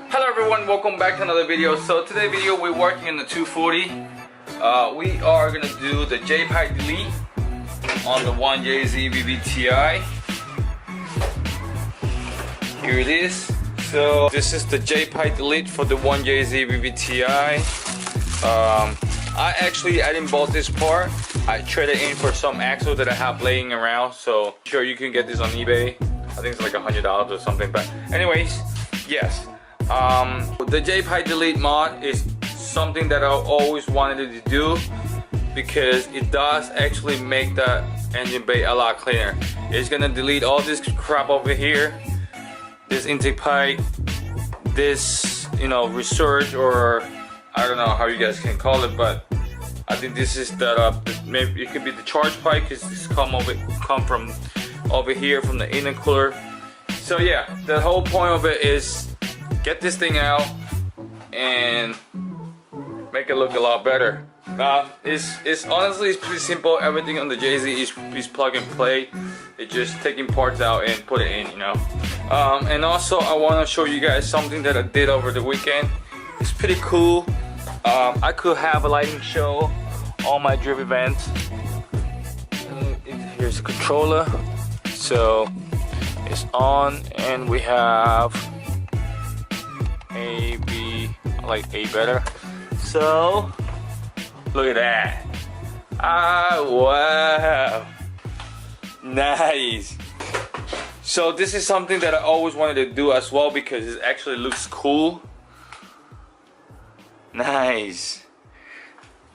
Hello everyone, welcome back to another video. So today's video we're working in the 240. We are gonna do the J-pipe delete on the 1jz VVTI. Here it is. So this is the J-pipe delete for the 1jz VVTI. I didn't bought this part. I traded in for some axle that I have laying around. So sure you can get this on eBay. I think it's like $100 or something. But anyways, yes. The J-pipe delete mod is something that I always wanted to do because it does actually make the engine bay a lot cleaner. It's gonna delete all this crap over here, this intake pipe, this, you know, research, or I don't know how you guys can call it, but I think this is the maybe it could be the charge pipe because this come from over here from the intercooler. So yeah, the whole point of it is get this thing out and make it look a lot better. It's honestly it's pretty simple. Everything on the JZ is plug and play. It's just taking parts out and put it in, you know. And also I want to show you guys something that I did over the weekend. It's pretty cool. I could have a lighting show on my drip event. Here's the controller. So it's on and we have A, B, I like A better. So look at that. Ah, wow, nice. So this is something that I always wanted to do as well because it actually looks cool. Nice.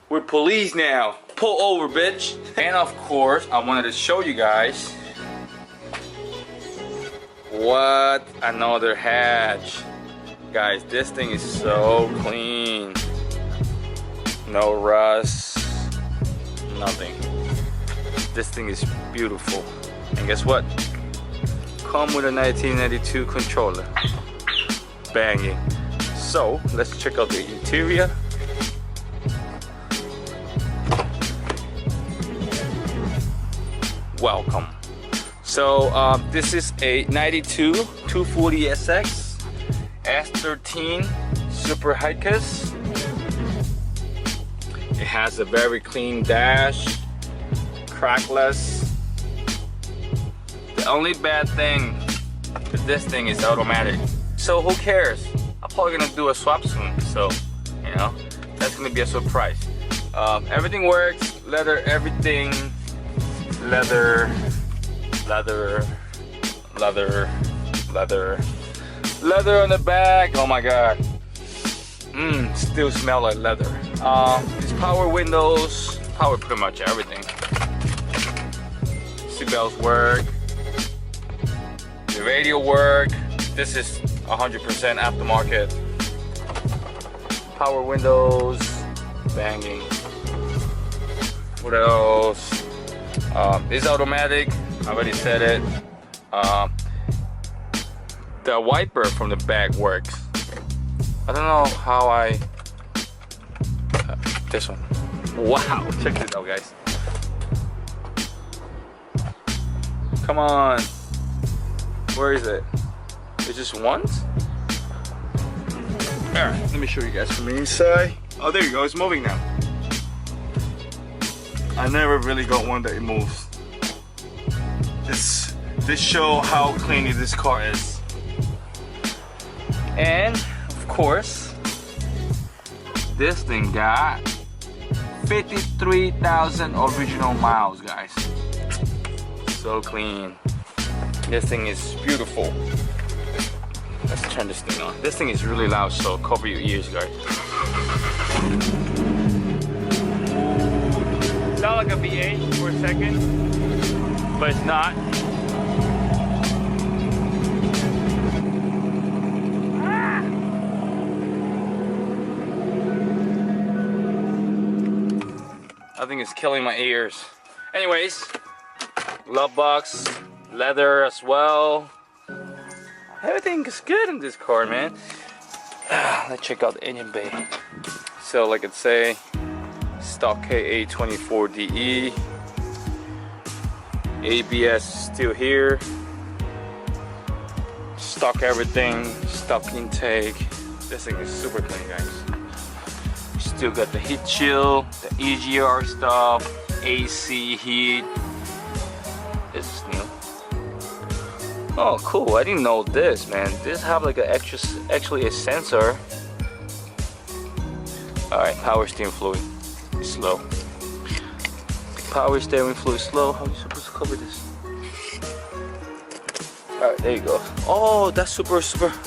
We're police now. Pull over, bitch. And of course I wanted to show you guys what another hatch. Guys, this thing is so clean. No rust, nothing. This thing is beautiful. And guess what? Come with a 1992 controller. Banging. So, let's check out the interior. Welcome. So, this is a 92 240sx S13 Super Hikers. It has a very clean dash, crackless. The only bad thing with this thing is automatic. So who cares? I'm probably gonna do a swap soon. So, you know, that's gonna be a surprise. Everything works, leather, everything, leather, leather, leather, leather. Leather on the back, oh my god. Still smell like leather. These power windows, power pretty much everything. Seatbelts work. The radio work. This is 100% aftermarket. Power windows, banging. What else? It's automatic, I already said it. The wiper from the back works. I don't know how this one. Wow, check this out, guys. Come on. Where is it? It's just once? Alright, let me show you guys from the inside. Oh, there you go, it's moving now. I never really got one that it moves. This shows how clean this car is. And course, this thing got 53,000 original miles, guys. So clean. This thing is beautiful. Let's turn this thing on. This thing is really loud, so cover your ears, guys. Sound like a V8 for a second, but it's not. I think it's killing my ears. Anyways, glove box, leather as well. Everything is good in this car, man. Let's check out the engine bay. So like it say, stock KA24DE. ABS is still here. Stock everything, stock intake. This thing is super clean, guys. Still got the heat shield, the EGR stuff, AC heat. This is new. Oh, cool! I didn't know this, man. This have like actually a sensor. All right, power steering fluid, slow. Power steering fluid, slow. How are you supposed to cover this? All right, there you go. Oh, that's super.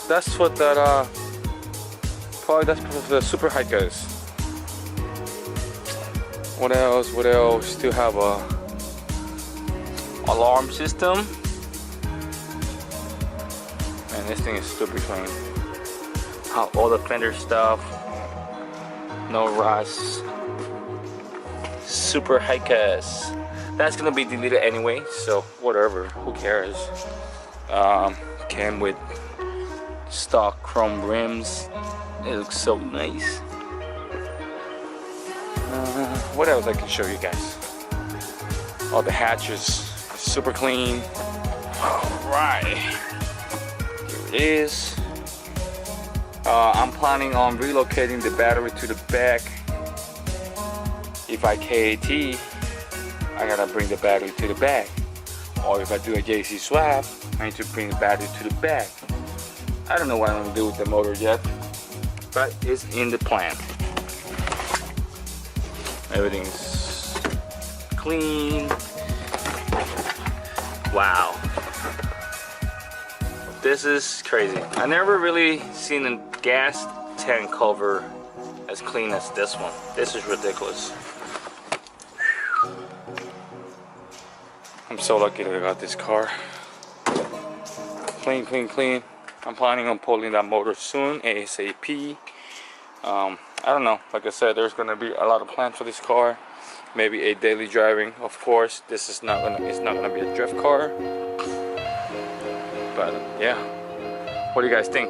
That's what that probably that's what the super hiker is. What else? What else? Still have a alarm system. And this thing is super clean. All the fender stuff. No rust. Super hikers. That's gonna be deleted anyway, so whatever. Who cares? Came with stock chrome rims. It looks so nice. What else I can show you guys? All the hatches, super clean. Alright, here it is. I'm planning on relocating the battery to the back. If I KAT, I gotta bring the battery to the back. Or if I do a JC swap, I need to bring the battery to the back. I don't know what I'm gonna do with the motor yet, but it's in the plan. Everything's clean. Wow. This is crazy. I never really seen a gas tank cover as clean as this one. This is ridiculous. I'm so lucky that I got this car. Clean, clean, clean. I'm planning on pulling that motor soon, ASAP. I don't know, like I said, there's gonna be a lot of plans for this car. Maybe a daily driving, of course. This is not gonna be a drift car. But yeah, what do you guys think?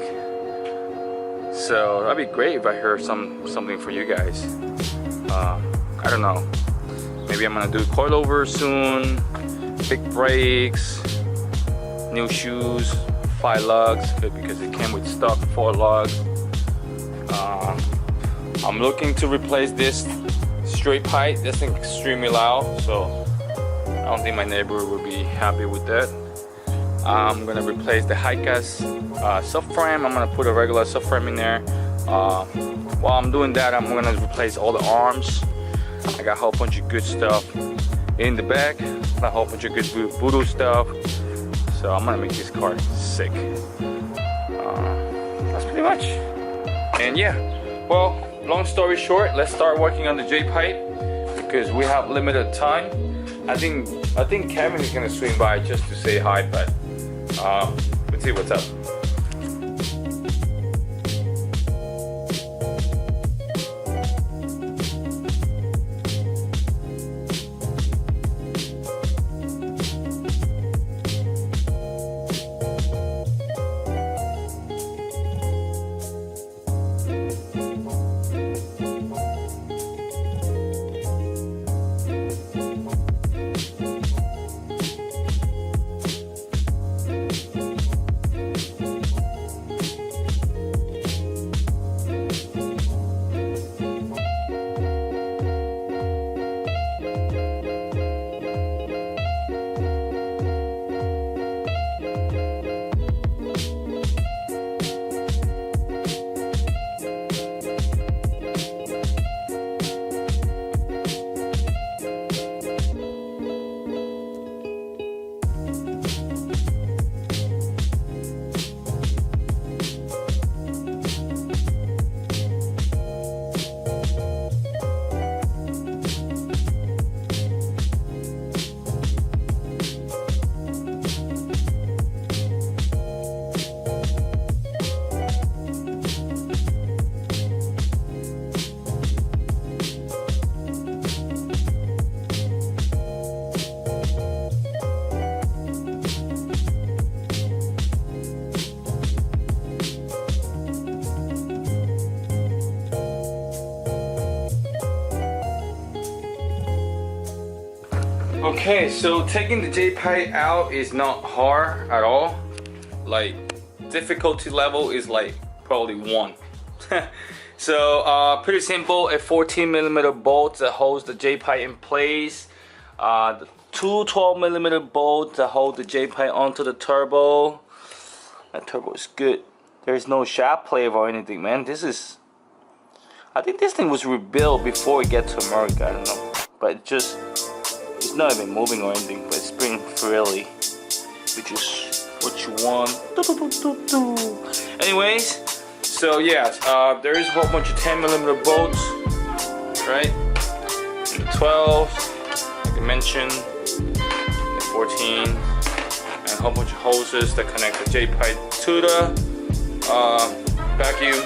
So that'd be great if I heard something for you guys. I don't know. Maybe I'm gonna do coilover soon. Big brakes, new shoes, 5 lugs because it came with stock 4 lugs. I'm looking to replace this straight pipe. This thing is extremely loud, so I don't think my neighbor will be happy with that. I'm gonna replace the Hika's subframe. I'm gonna put a regular subframe in there. While I'm doing that, I'm gonna replace all the arms. I got a whole bunch of good stuff in the back, a whole bunch of good voodoo stuff. So I'm gonna make this car sick. That's pretty much. And yeah, well, long story short, let's start working on the J-pipe because we have limited time. I think Kevin is gonna swing by just to say hi, but let's see what's up. Okay, so taking the J pipe out is not hard at all. Like, difficulty level is like probably 1. So pretty simple. A 14mm bolt that holds the J pipe in place. The two 12mm bolts that hold the J pipe onto the turbo. That turbo is good. There's no shaft plate or anything, man. This is, I think this thing was rebuilt before it get to America. I don't know, but it's not even moving or anything, but it's spring freely, which is what you want. Anyways, so yeah, there is a whole bunch of 10mm bolts, right? And the 12, like I mentioned, the 14, and a whole bunch of hoses that connect the J pipe to the vacuum.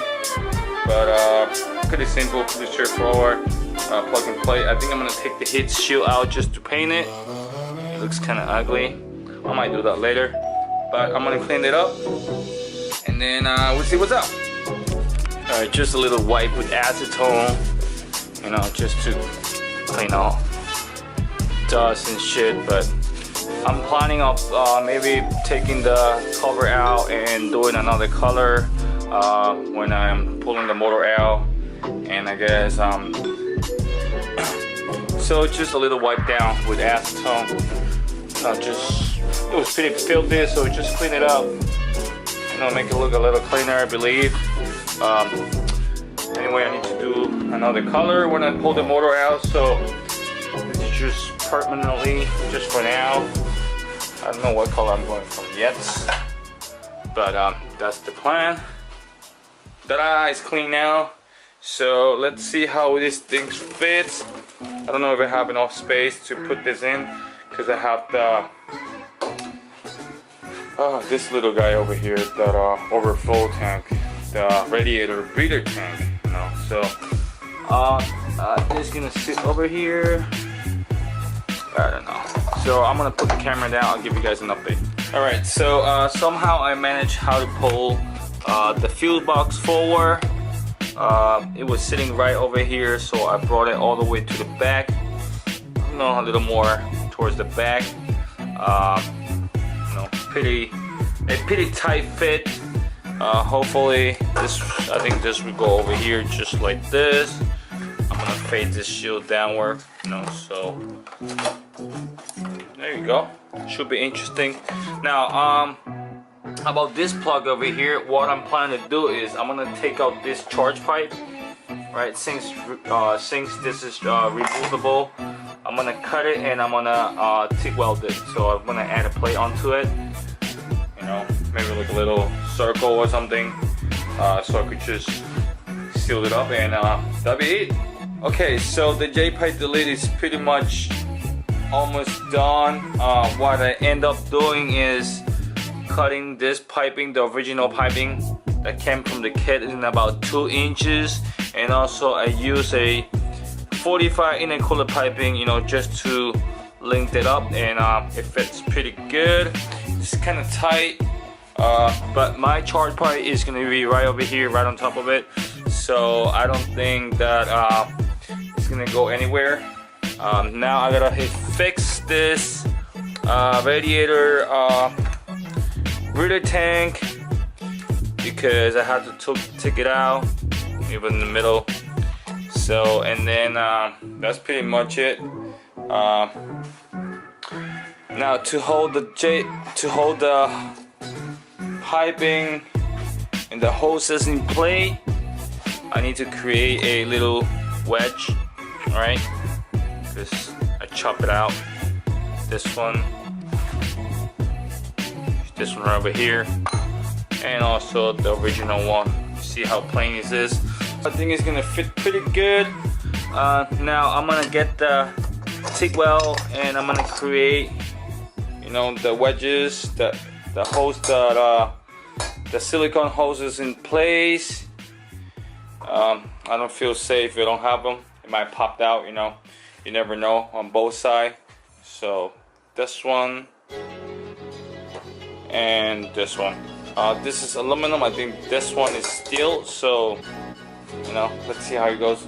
But pretty simple, pretty straightforward. Plug and play. I think I'm gonna take the heat shield out just to paint it. It looks kind of ugly. I might do that later, but I'm gonna clean it up, and then we'll see what's up. All right, just a little wipe with acetone, you know, just to clean off dust and shit. But I'm planning on maybe taking the cover out and doing another color when I'm pulling the motor out, and I guess so just a little wipe down with acetone. It was pretty filthy, so just clean it up. You know, make it look a little cleaner, I believe. Anyway, I need to do another color when I pull the motor out, so it's just permanently, just for now. I don't know what color I'm going for yet, but that's the plan. Ta-da, it's clean now. So let's see how this thing fits. I don't know if I have enough space to put this in, because I have the this little guy over here, that overflow tank, the radiator breather tank, you know. So this is gonna sit over here. I don't know. So I'm gonna put the camera down. I'll give you guys an update. All right. So somehow I managed how to pull the fuse box forward. It was sitting right over here, so I brought it all the way to the back. You know, a little more towards the back. You know, a pretty tight fit. Hopefully, I think this will go over here just like this. I'm gonna fade this shield downward, you know. So there you go. Should be interesting. Now, about this plug over here, what I'm planning to do is I'm gonna take out this charge pipe, right? Since this is removable, I'm gonna cut it and I'm gonna TIG weld it. So I'm gonna add a plate onto it, you know, maybe like a little circle or something, so I could just seal it up, and that'll be it. Okay, so the J pipe delete is pretty much almost done. What I end up doing is cutting this piping, the original piping that came from the kit, in about 2 inches, and also I use a 45 intercooler piping, you know, just to link it up, and it fits pretty good. It's kind of tight, but my charge pipe is going to be right over here, right on top of it, so I don't think that it's going to go anywhere. Now I gotta fix this radiator breather tank, because I had to take it out, even in the middle. So, and then that's pretty much it. Now to hold the piping and the hoses in play, I need to create a little wedge. All right, because I chop it out. This one right over here, and also the original one. See how plain this is? I think it's gonna fit pretty good. Now I'm gonna get the TIG weld, and I'm gonna create, you know, the wedges, the hose, the silicone hoses in place. I don't feel safe if I don't have them. It might pop out, you know. You never know on both sides. So this one and this one. This is aluminum. I think this one is steel. So, you know, let's see how it goes.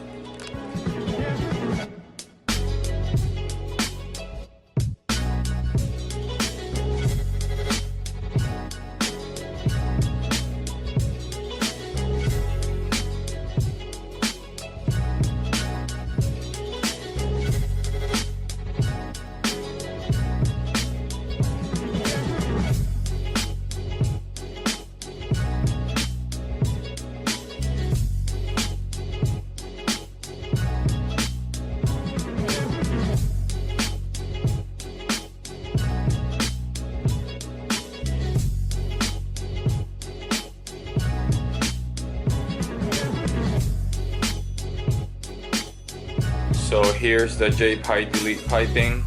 So here's the J-pipe delete piping.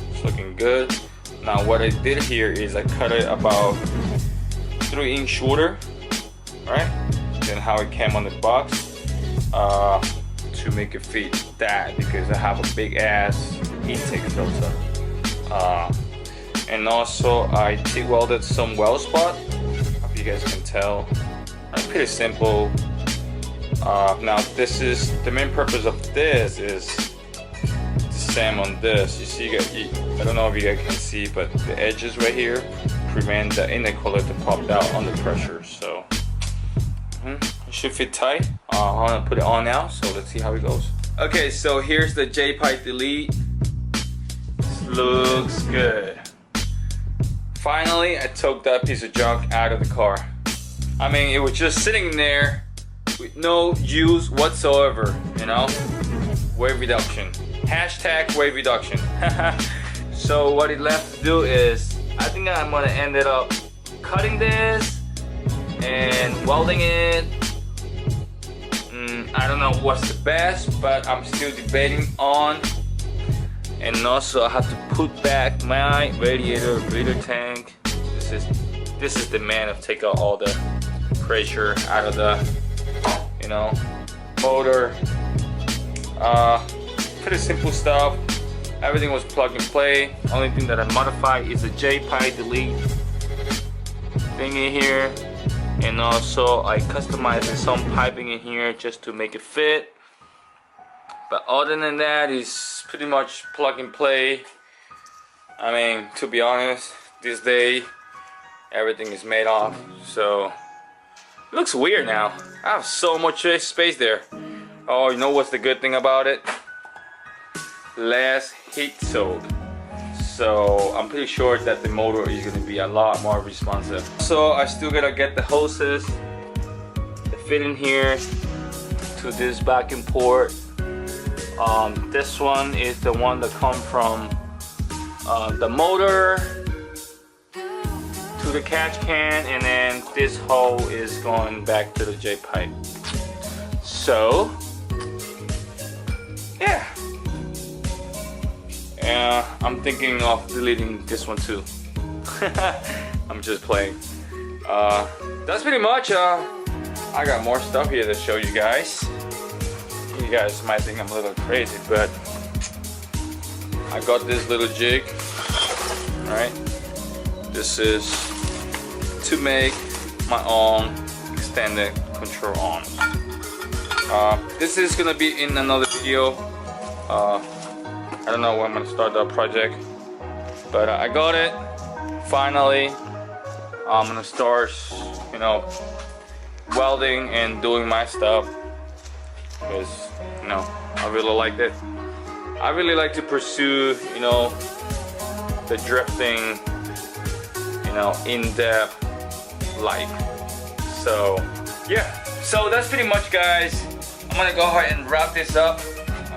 It's looking good. Now what I did here is I cut it about 3 inch shorter, right? Than how it came on the box, to make it fit that, because I have a big ass intake filter. And also I TIG welded some weld spot. Hope you guys can tell. It's pretty simple. Now this is the main purpose of this is the same on this. You see, I don't know if you guys can see, but the edges right here prevent the inner color to pop out under pressure. So it should fit tight. I'm gonna put it on now, so let's see how it goes. Okay, so here's the J-pipe delete. This looks good. Finally, I took that piece of junk out of the car. I mean, it was just sitting there with no use whatsoever, you know? Weight reduction. Hashtag weight reduction. So what it left to do is, I think I'm gonna end up cutting this and welding it. I don't know what's the best, but I'm still debating on. And also I have to put back my radiator breather tank. This is the man of take out all the pressure out of the, you know, motor. Pretty simple stuff. Everything was plug and play. Only thing that I modified is the J-pipe delete thing in here, and also I customized some piping in here just to make it fit. But other than that, it's pretty much plug and play. I mean, to be honest, this day everything is made off, so it looks weird now. I have so much space there. Oh, you know what's the good thing about it? Less heat soak. So I'm pretty sure that the motor is going to be a lot more responsive. So I still gotta get the hoses that fit in here to this vacuum port. This one is the one that comes from the motor to the catch can, and then this hole is going back to the J-pipe. So yeah, I'm thinking of deleting this one too. I'm just playing. That's pretty much. I got more stuff here to show you guys. You guys might think I'm a little crazy, but I got this little jig, right? This is to make my own extended control arms. This is gonna be in another video. I don't know when I'm gonna start that project, but I got it finally. I'm gonna start, you know, welding and doing my stuff, because, you know, I really like it. I really like to pursue, you know, the drifting, you know, in-depth life. So yeah, so that's pretty much, guys. I'm gonna go ahead and wrap this up.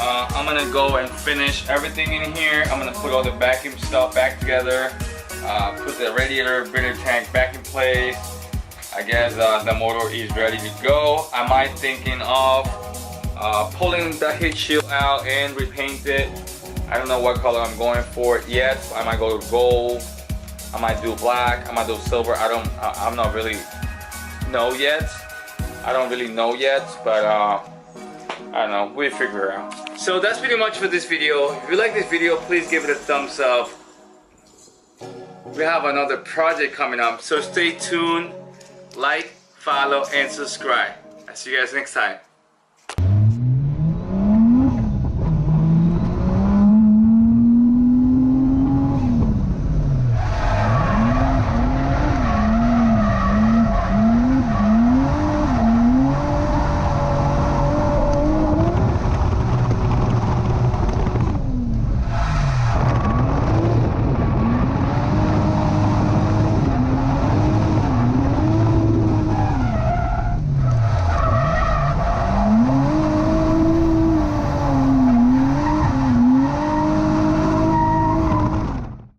I'm gonna go and finish everything in here. I'm gonna put all the vacuum stuff back together, put the radiator breather tank back in place. I guess the motor is ready to go. I might thinking of pulling the heat shield out and repaint it. I don't know what color I'm going for yet. I might go to gold, I might do black, I might do silver. I'm not really know yet. I don't really know yet, but I don't know, we'll figure it out. So that's pretty much for this video. If you like this video, please give it a thumbs up. We have another project coming up, so stay tuned, like, follow, and subscribe. I'll see you guys next time.